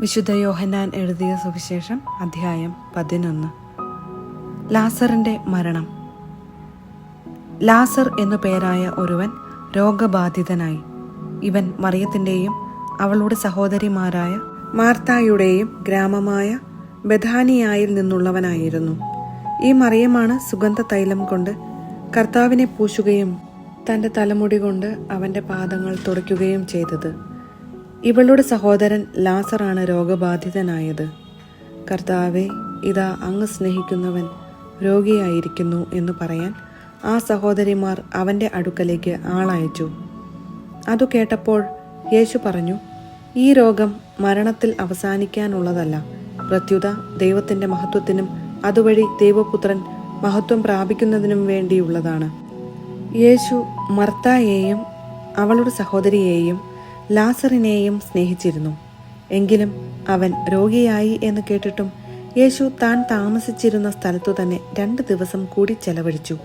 വിശുദ്ധ യോഹന്നാൻ എഴുതിയ സുവിശേഷം അധ്യായം 11. ലാസറിന്റെ മരണം. ലാസർ എന്നു പേരായ ഒരുവൻ രോഗബാധിതനായി. ഇവൻ മറിയത്തിൻ്റെയും അവളുടെ സഹോദരിമാരായ മാർത്തായുടെയും ഗ്രാമമായ ബെഥാനിയായിൽ നിന്നുള്ളവനായിരുന്നു. ഈ മറിയമാണ് സുഗന്ധ തൈലം കൊണ്ട് കർത്താവിനെ പൂശുകയും തൻ്റെ തലമുടി കൊണ്ട് അവൻ്റെ പാദങ്ങൾ തുടയ്ക്കുകയും ചെയ്തത്. ഇവളുടെ സഹോദരൻ ലാസറാണ് രോഗബാധിതനായത്. കർത്താവെ, ഇതാ അങ്ങ് സ്നേഹിക്കുന്നവൻ രോഗിയായിരിക്കുന്നു എന്ന് പറയാൻ ആ സഹോദരിമാർ അവൻ്റെ അടുക്കലേക്ക് ആളയച്ചു. അതു കേട്ടപ്പോൾ യേശു പറഞ്ഞു, ഈ രോഗം മരണത്തിൽ അവസാനിക്കാനുള്ളതല്ല, പ്രത്യുത ദൈവത്തിൻ്റെ മഹത്വത്തിനും അതുവഴി ദൈവപുത്രൻ മഹത്വം പ്രാപിക്കുന്നതിനും വേണ്ടിയുള്ളതാണ്. യേശു മർത്തായെയും അവളുടെ സഹോദരിയെയും ലാസറിനെയും സ്നേഹിച്ചിരുന്നു. എങ്കിലും അവൻ രോഗിയായി എന്ന് കേട്ടിട്ടും യേശു താൻ താമസിച്ചിരുന്ന സ്ഥലത്തു തന്നെ 2 ദിവസം കൂടി ചെലവഴിച്ചു.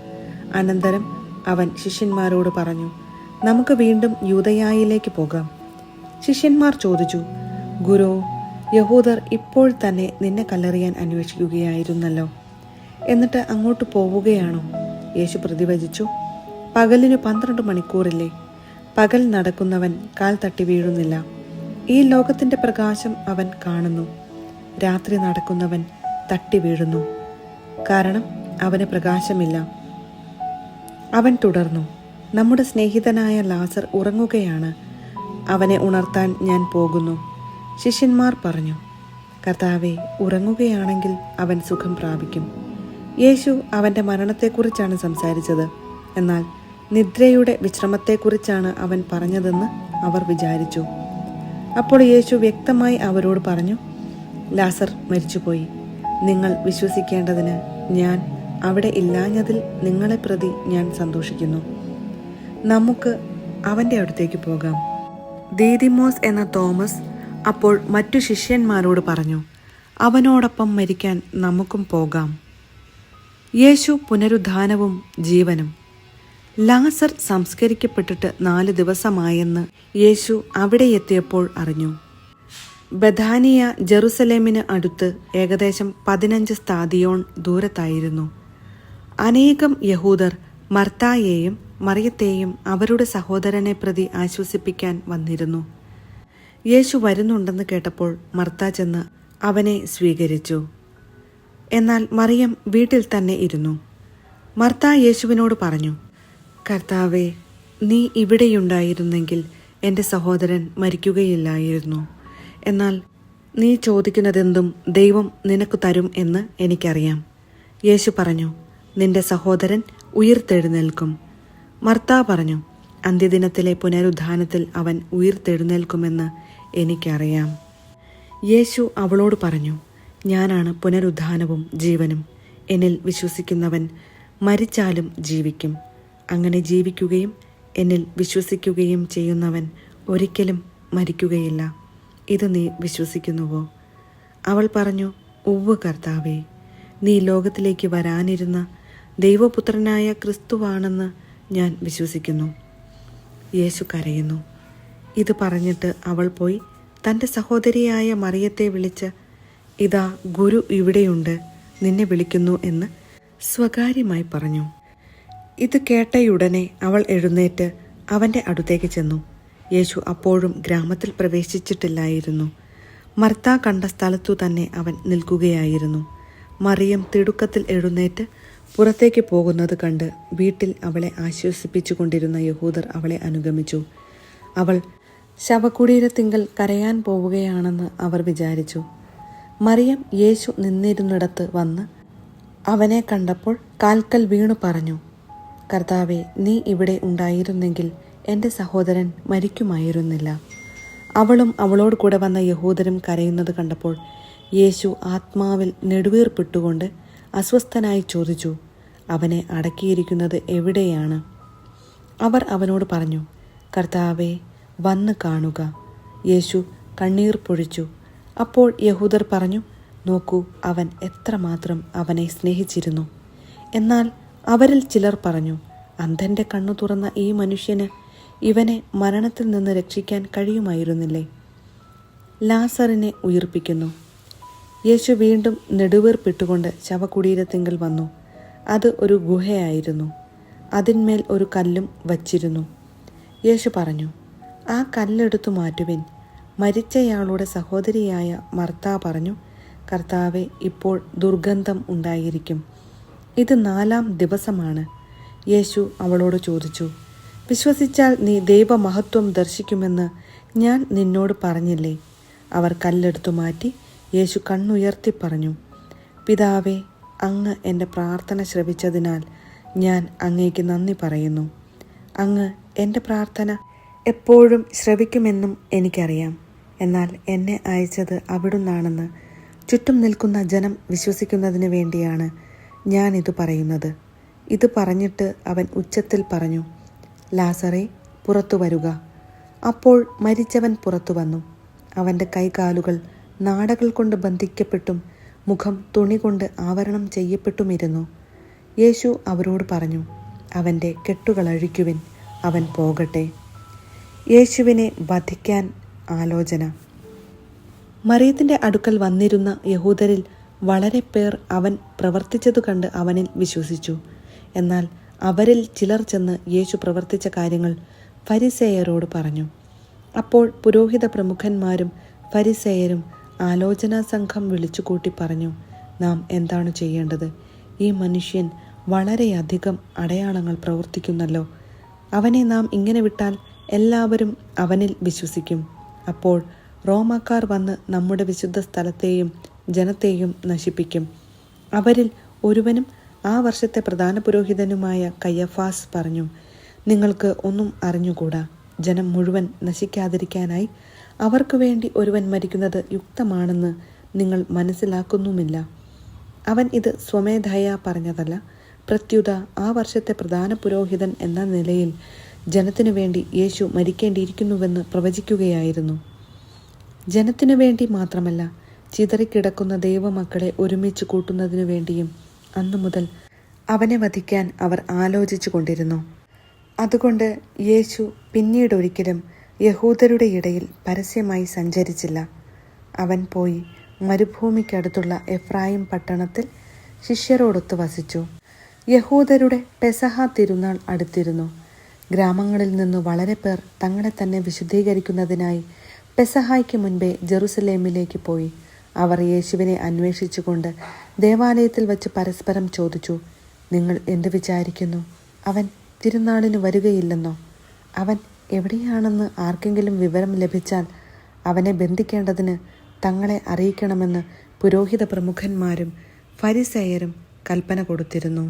അനന്തരം അവൻ ശിഷ്യന്മാരോട് പറഞ്ഞു, നമുക്ക് വീണ്ടും യൂദയായിലേക്ക് പോകാം. ശിഷ്യന്മാർ ചോദിച്ചു, ഗുരു, യഹൂദർ ഇപ്പോൾ തന്നെ നിന്നെ കല്ലെറിയാൻ അന്വേഷിക്കുകയായിരുന്നല്ലോ, എന്നിട്ട് അങ്ങോട്ട് പോവുകയാണോ? യേശു പ്രതിവചിച്ചു, പകലിന് 12 മണിക്കൂറില്ലേ? പകൽ നടക്കുന്നവൻ കാൽ തട്ടി വീഴുന്നില്ല. ഈ ലോകത്തിന്റെ പ്രകാശം അവൻ കാണുന്നു. രാത്രി നടക്കുന്നവൻ തട്ടി വീഴുന്നു, കാരണം അവന് പ്രകാശമില്ല. അവൻ തുടർന്നു, നമ്മുടെ സ്നേഹിതനായ ലാസർ ഉറങ്ങുകയാണ്, അവനെ ഉണർത്താൻ ഞാൻ പോകുന്നു. ശിഷ്യന്മാർ പറഞ്ഞു, കർത്താവേ, ഉറങ്ങുകയാണെങ്കിൽ അവൻ സുഖം പ്രാപിക്കും. യേശു അവൻ്റെ മരണത്തെക്കുറിച്ചാണ് സംസാരിച്ചത്. എന്നാൽ നിദ്രയുടെ വിശ്രമത്തെക്കുറിച്ചാണ് അവൻ പറഞ്ഞതെന്ന് അവർ വിചാരിച്ചു. അപ്പോൾ യേശു വ്യക്തമായി അവരോട് പറഞ്ഞു, ലാസർ മരിച്ചുപോയി. നിങ്ങൾ വിശ്വസിക്കേണ്ടതിന് ഞാൻ അവിടെ ഇല്ലാഞ്ഞതിൽ നിങ്ങളെ പ്രതി ഞാൻ സന്തോഷിക്കുന്നു. നമുക്ക് അവൻ്റെ അടുത്തേക്ക് പോകാം. ദീദിമോസ് എന്ന തോമസ് അപ്പോൾ മറ്റു ശിഷ്യന്മാരോട് പറഞ്ഞു, അവനോടൊപ്പം മരിക്കാൻ നമുക്കും പോകാം. യേശു പുനരുദ്ധാനവും ജീവനും. ലാസർ സംസ്കരിക്കപ്പെട്ടിട്ട് 4 ദിവസമായെന്ന് യേശു അവിടെ എത്തിയപ്പോൾ അറിഞ്ഞു. ബഥാനിയ ജെറുസലേമിന് അടുത്ത് ഏകദേശം 15 സ്താദിയോൺ ദൂരത്തായിരുന്നു. അനേകം യഹൂദർ മർത്തായെയും മറിയത്തെയും അവരുടെ സഹോദരനെ പ്രതി ആശ്വസിപ്പിക്കാൻ വന്നിരുന്നു. യേശു വരുന്നുണ്ടെന്ന് കേട്ടപ്പോൾ മർത്ത ചെന്ന് അവനെ സ്വീകരിച്ചു. എന്നാൽ മറിയം വീട്ടിൽ തന്നെ ഇരുന്നു. മർത്ത യേശുവിനോട് പറഞ്ഞു, കർത്താവേ, നീ ഇവിടെയുണ്ടായിരുന്നെങ്കിൽ എൻ്റെ സഹോദരൻ മരിക്കുകയില്ലായിരുന്നു. എന്നാൽ നീ ചോദിക്കുന്നതെന്തും ദൈവം നിനക്ക് തരും എന്ന് എനിക്കറിയാം. യേശു പറഞ്ഞു, നിന്റെ സഹോദരൻ ഉയിർത്തെഴുന്നേൽക്കും. മർത്ത പറഞ്ഞു, അന്ത്യദിനത്തിലെ പുനരുദ്ധാനത്തിൽ അവൻ ഉയിർത്തെഴുന്നേൽക്കുമെന്ന് എനിക്കറിയാം. യേശു അവളോട് പറഞ്ഞു, ഞാനാണ് പുനരുദ്ധാനവും ജീവനും. എന്നിൽ വിശ്വസിക്കുന്നവൻ മരിച്ചാലും ജീവിക്കും. അങ്ങനെ ജീവിക്കുകയും എന്നിൽ വിശ്വസിക്കുകയും ചെയ്യുന്നവൻ ഒരിക്കലും മരിക്കുകയില്ല. ഇത് നീ വിശ്വസിക്കുന്നുവോ? അവൾ പറഞ്ഞു, ഉവ്വ് കർത്താവേ, നീ ലോകത്തിലേക്ക് വരാനിരുന്ന ദൈവപുത്രനായ ക്രിസ്തുവാണെന്ന് ഞാൻ വിശ്വസിക്കുന്നു. യേശു കരയുന്നു. ഇത് പറഞ്ഞിട്ട് അവൾ പോയി തൻ്റെ സഹോദരിയായ മറിയത്തെ വിളിച്ച്, ഇതാ ഗുരു ഇവിടെയുണ്ട്, നിന്നെ വിളിക്കുന്നു എന്ന് സ്വകാര്യമായി പറഞ്ഞു. ഇത് കേട്ടയുടനെ അവൾ എഴുന്നേറ്റ് അവൻ്റെ അടുത്തേക്ക് ചെന്നു. യേശു അപ്പോഴും ഗ്രാമത്തിൽ പ്രവേശിച്ചിട്ടില്ലായിരുന്നു. മർത്ത കണ്ട സ്ഥലത്തു തന്നെ അവൻ നിൽക്കുകയായിരുന്നു. മറിയം തിടുക്കത്തിൽ എഴുന്നേറ്റ് പുറത്തേക്ക് പോകുന്നത് കണ്ട് വീട്ടിൽ അവളെ ആശ്വസിപ്പിച്ചു കൊണ്ടിരുന്ന യഹൂദർ അവളെ അനുഗമിച്ചു. അവൾ ശവകുടീരത്തിങ്കൽ കരയാൻ പോവുകയാണെന്ന് അവർ വിചാരിച്ചു. മറിയം യേശു നിന്നിരുന്നിടത്ത് വന്ന് അവനെ കണ്ടപ്പോൾ കാൽക്കൽ വീണു പറഞ്ഞു, കർത്താവെ, നീ ഇവിടെ ഉണ്ടായിരുന്നെങ്കിൽ എൻ്റെ സഹോദരൻ മരിക്കുമായിരുന്നില്ല. അവളും അവളോട് കൂടെ വന്ന യഹൂദരും കരയുന്നത് കണ്ടപ്പോൾ യേശു ആത്മാവിൽ നെടുവീർപ്പിട്ടുകൊണ്ട് അസ്വസ്ഥനായി ചോദിച്ചു, അവനെ അടക്കിയിരിക്കുന്നത് എവിടെയാണ്? അവർ അവനോട് പറഞ്ഞു, കർത്താവെ, വന്ന് കാണുക. യേശു കണ്ണീർ പൊഴിച്ചു. അപ്പോൾ യഹൂദർ പറഞ്ഞു, നോക്കൂ, അവൻ എത്രമാത്രം അവനെ സ്നേഹിച്ചിരുന്നു. എന്നാൽ അവരിൽ ചിലർ പറഞ്ഞു, അന്ധൻ്റെ കണ്ണു തുറന്ന ഈ മനുഷ്യന് ഇവനെ മരണത്തിൽ നിന്ന് രക്ഷിക്കാൻ കഴിയുമായിരുന്നില്ലേ? ലാസറിനെ ഉയിർപ്പിക്കുന്നു. യേശു വീണ്ടും നെടുവീർപ്പിട്ടുകൊണ്ട് ശവകുടീരത്തിങ്കൽ വന്നു. അത് ഒരു ഗുഹയായിരുന്നു. അതിന്മേൽ ഒരു കല്ലും വച്ചിരുന്നു. യേശു പറഞ്ഞു, ആ കല്ലെടുത്തു മാറ്റുവിൻ. മരിച്ചയാളുടെ സഹോദരിയായ മർത്ത പറഞ്ഞു, കർത്താവെ, ഇപ്പോൾ ദുർഗന്ധം ഉണ്ടായിരിക്കും. ഇത് 4-ാം ദിവസമാണ്. യേശു അവളോട് ചോദിച്ചു, വിശ്വസിച്ചാൽ നീ ദൈവമഹത്വം ദർശിക്കുമെന്ന് ഞാൻ നിന്നോട് പറഞ്ഞില്ലേ? അവർ കല്ലെടുത്തു മാറ്റി. യേശു കണ്ണുയർത്തി പറഞ്ഞു, പിതാവേ, അങ്ങ് എൻ്റെ പ്രാർത്ഥന ശ്രവിച്ചതിനാൽ ഞാൻ അങ്ങേക്ക് നന്ദി പറയുന്നു. അങ്ങ് എൻ്റെ പ്രാർത്ഥന എപ്പോഴും ശ്രവിക്കുമെന്നും എനിക്കറിയാം. എന്നാൽ എന്നെ അയച്ചത് അവിടുന്നാണെന്ന് ചുറ്റും നിൽക്കുന്ന ജനം വിശ്വസിക്കുന്നതിന് വേണ്ടിയാണ് ഞാനിത് പറയുന്നത്. ഇത് പറഞ്ഞിട്ട് അവൻ ഉച്ചത്തിൽ പറഞ്ഞു, ലാസറേ, പുറത്തു വരുക. അപ്പോൾ മരിച്ചവൻ പുറത്തു വന്നു. അവൻ്റെ കൈകാലുകൾ നാടകൾ കൊണ്ട് ബന്ധിക്കപ്പെട്ടും മുഖം തുണി കൊണ്ട് ആവരണം ചെയ്യപ്പെട്ടുമിരുന്നു. യേശു അവരോട് പറഞ്ഞു, അവൻ്റെ കെട്ടുകൾ അഴിക്കുവിൻ, അവൻ പോകട്ടെ. യേശുവിനെ വധിക്കാൻ ആലോചന. മറിയത്തിൻ്റെ അടുക്കൽ വന്നിരുന്ന യഹൂദരിൽ വളരെ പേർ അവൻ പ്രവർത്തിച്ചതു കണ്ട് അവനിൽ വിശ്വസിച്ചു. എന്നാൽ അവരിൽ ചിലർ ചെന്ന് യേശു പ്രവർത്തിച്ച കാര്യങ്ങൾ ഫരിസേയരോട് പറഞ്ഞു. അപ്പോൾ പുരോഹിത പ്രമുഖന്മാരും ഫരിസേയരും ആലോചനാ സംഘം വിളിച്ചുകൂട്ടി പറഞ്ഞു, നാം എന്താണ് ചെയ്യേണ്ടത്? ഈ മനുഷ്യൻ വളരെയധികം അടയാളങ്ങൾ പ്രവർത്തിക്കുന്നല്ലോ. അവനെ നാം ഇങ്ങനെ വിട്ടാൽ എല്ലാവരും അവനിൽ വിശ്വസിക്കും. അപ്പോൾ റോമാക്കാർ വന്ന് നമ്മുടെ വിശുദ്ധ സ്ഥലത്തെയും ജനത്തെയും നശിപ്പിക്കും. അവരിൽ ഒരുവനും ആ വർഷത്തെ പ്രധാന പുരോഹിതനുമായ കയ്യഫാസ് പറഞ്ഞു, നിങ്ങൾക്ക് ഒന്നും അറിഞ്ഞുകൂടാ. ജനം മുഴുവൻ നശിക്കാതിരിക്കാനായി അവർക്ക് വേണ്ടി ഒരുവൻ മരിക്കുന്നത് യുക്തമാണെന്ന് നിങ്ങൾ മനസ്സിലാക്കുന്നുമില്ല. അവൻ ഇത് സ്വമേധയാ പറഞ്ഞതല്ല. പ്രത്യുത ആ വർഷത്തെ പ്രധാന പുരോഹിതൻ എന്ന നിലയിൽ ജനത്തിനു വേണ്ടി യേശു മരിക്കേണ്ടിയിരിക്കുന്നുവെന്ന് പ്രവചിക്കുകയായിരുന്നു. ജനത്തിനു വേണ്ടി മാത്രമല്ല, ചിതറിക്കിടക്കുന്ന ദൈവമക്കളെ ഒരുമിച്ച് കൂട്ടുന്നതിനു വേണ്ടിയും അന്നു മുതൽ അവനെ വധിക്കാൻ അവർ ആലോചിച്ചു കൊണ്ടിരുന്നു. അതുകൊണ്ട് യേശു പിന്നീടൊരിക്കലും യഹൂദരുടെ ഇടയിൽ പരസ്യമായി സഞ്ചരിച്ചില്ല. അവൻ പോയി മരുഭൂമിക്കടുത്തുള്ള എഫ്രായിം പട്ടണത്തിൽ ശിഷ്യരോടൊത്ത് വസിച്ചു. യഹൂദരുടെ പെസഹ തിരുനാൾ അടുത്തിരുന്നു. ഗ്രാമങ്ങളിൽ നിന്ന് വളരെ പേർ തങ്ങളെ തന്നെ വിശുദ്ധീകരിക്കുന്നതിനായി പെസഹായ്ക്ക് മുൻപേ ജെറുസലേമിലേക്ക് പോയി. അവർ യേശുവിനെ അന്വേഷിച്ചുകൊണ്ട് ദേവാലയത്തിൽ വച്ച് പരസ്പരം ചോദിച്ചു, നിങ്ങൾ എന്ത് വിചാരിക്കുന്നു? അവൻ തിരുനാളിന് വരികയില്ലെന്നോ? അവൻ എവിടെയാണെന്ന് ആർക്കെങ്കിലും വിവരം ലഭിച്ചാൽ അവനെ ബന്ധിക്കേണ്ടതിന് തങ്ങളെ അറിയിക്കണമെന്ന് പുരോഹിത പ്രമുഖന്മാരും ഫരിസേയരും കൽപ്പന കൊടുത്തിരുന്നു.